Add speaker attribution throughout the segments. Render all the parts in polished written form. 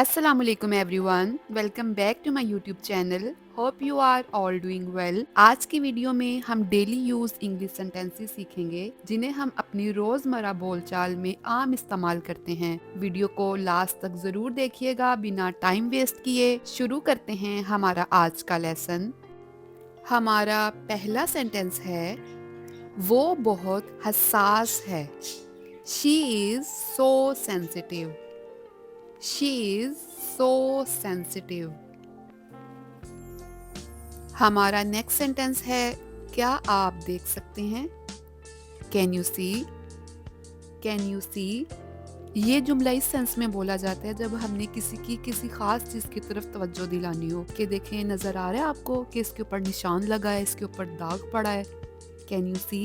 Speaker 1: Assalamualaikum everyone, welcome back to my YouTube channel. Hope you are all doing well. आज की video में हम daily use English sentences सीखेंगे जिन्हें हम अपनी रोजमर्रा बोलचाल में आम इस्तेमाल करते हैं। वीडियो को लास्ट तक जरूर देखिएगा। बिना टाइम वेस्ट किए शुरू करते हैं हमारा आज का लेसन। हमारा पहला सेंटेंस है, वो बहुत हसास है। She is so sensitive. She is so sensitive. हमारा नेक्स्ट सेंटेंस है, क्या आप देख सकते हैं? Can you see? Can you see? ये जुमला इस सेंस में बोला जाता है जब हमने किसी खास चीज की तरफ तवज्जो दिलानी हो कि देखें, नजर आ रहा है आपको कि इसके ऊपर निशान लगा है, इसके ऊपर दाग पड़ा है। कैन यू सी?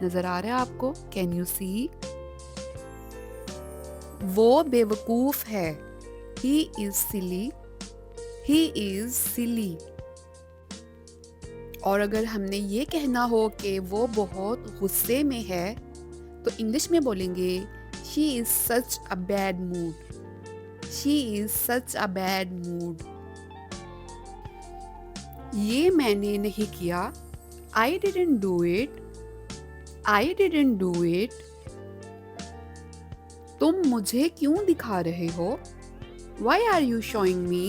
Speaker 1: नजर आ रहा है आपको? कैन यू सी? वो बेवकूफ है। He is silly. He is silly. और अगर हमने ये कहना हो कि वो बहुत गुस्से में है तो इंग्लिश में बोलेंगे She is such a bad mood. She is such a bad mood. ये मैंने नहीं किया। I didn't do it. I didn't do it. तुम मुझे क्यों दिखा रहे हो? Why are you showing me?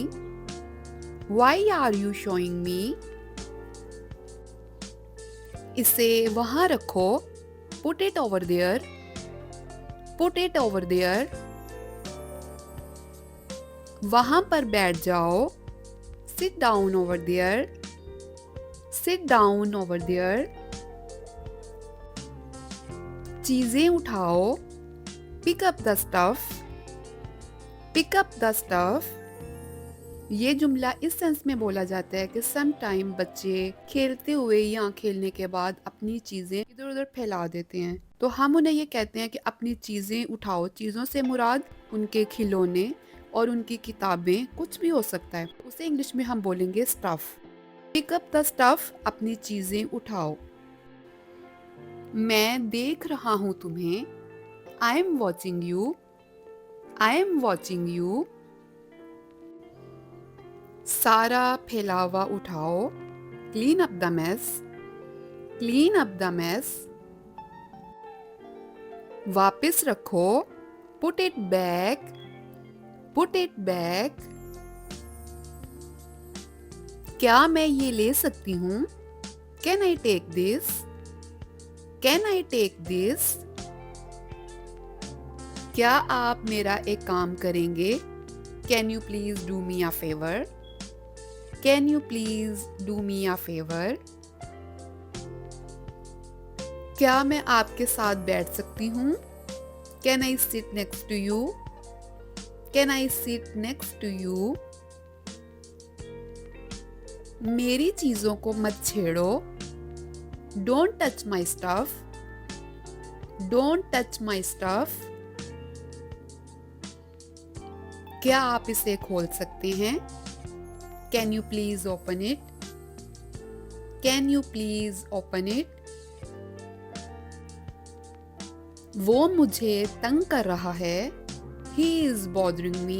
Speaker 1: Why are you showing me? इसे वहाँ रखो। Put it over there. Put it over there. वहाँ पर बैठ जाओ। Sit down over there. Sit down over there. चीजें उठाओ। Pick up the stuff. Pick up the stuff. ये जुमला इस सेंस में बोला जाता है कि सम टाइम बच्चे खेलते हुए या खेलने के बाद अपनी चीजें इधर उधर फैला देते हैं, तो हम उन्हें ये कहते हैं कि अपनी चीजें उठाओ। चीजों से मुराद उनके खिलौने और उनकी किताबें, कुछ भी हो सकता है। उसे इंग्लिश में हम बोलेंगे stuff. Pick up the stuff, अपनी चीजें उठाओ। मैं देख रहा हूं तुम्हें। I am watching you. I am watching you. सारा फैलावा उठाओ। Clean up the mess. Clean up the mess. वापस रखो। Put it back. Put it back. क्या मैं ये ले सकती हूँ? Can I take this? Can I take this? क्या आप मेरा एक काम करेंगे? Can you please do me a favour? Can you please do me a favour? क्या मैं आपके साथ बैठ सकती हूँ? Can I sit next to you? Can I sit next to you? मेरी चीजों को मत छेड़ो। Don't touch my stuff. Don't touch my stuff. क्या आप इसे खोल सकते हैं? Can you please open it? Can you please open it? वो मुझे तंग कर रहा है। He is bothering me.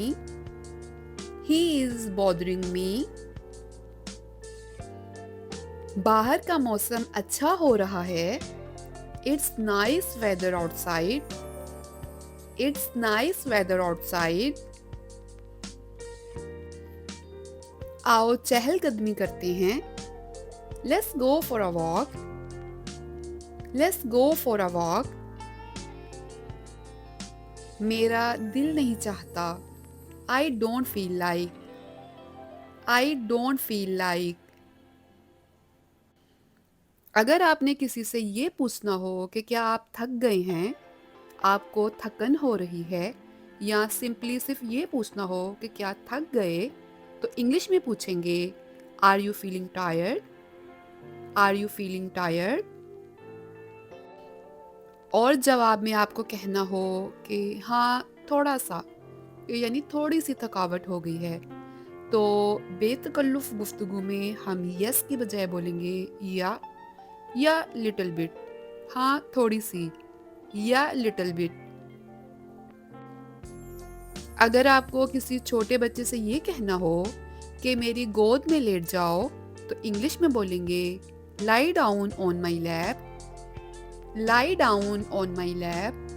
Speaker 1: He is bothering me. बाहर का मौसम अच्छा हो रहा है। It's nice weather outside. It's nice weather outside. आओ चहलकदमी करते हैं। Let's go for a walk. Let's go for a walk. मेरा दिल नहीं चाहता। I don't feel like. I don't feel like. अगर आपने किसी से ये पूछना हो कि क्या आप थक गए हैं, आपको थकन हो रही है, या सिंपली सिर्फ ये पूछना हो कि क्या थक गए, तो इंग्लिश में पूछेंगे are you feeling tired? Are you feeling tired? और जवाब में आपको कहना हो कि हाँ थोड़ा सा, यानी थोड़ी सी थकावट हो गई है, तो बेतकल्लुफ़ गुफ्तगू में हम यस की बजाय बोलेंगे या लिटिल बिट। हाँ थोड़ी सी, या लिटिल बिट। अगर आपको किसी छोटे बच्चे से ये कहना हो कि मेरी गोद में लेट जाओ, तो इंग्लिश में बोलेंगे lie down on my lap, lie down on my lap.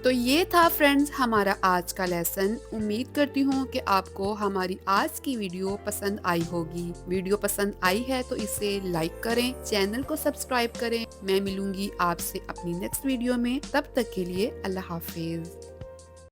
Speaker 1: तो ये था फ्रेंड्स हमारा आज का लेसन। उम्मीद करती हूँ कि आपको हमारी आज की वीडियो पसंद आई होगी। वीडियो पसंद आई है तो इसे लाइक करें, चैनल को सब्सक्राइब करें। मैं मिलूंगी आपसे अपनी नेक्स्ट वीडियो में, तब तक के लिए अल्लाह हाफिज।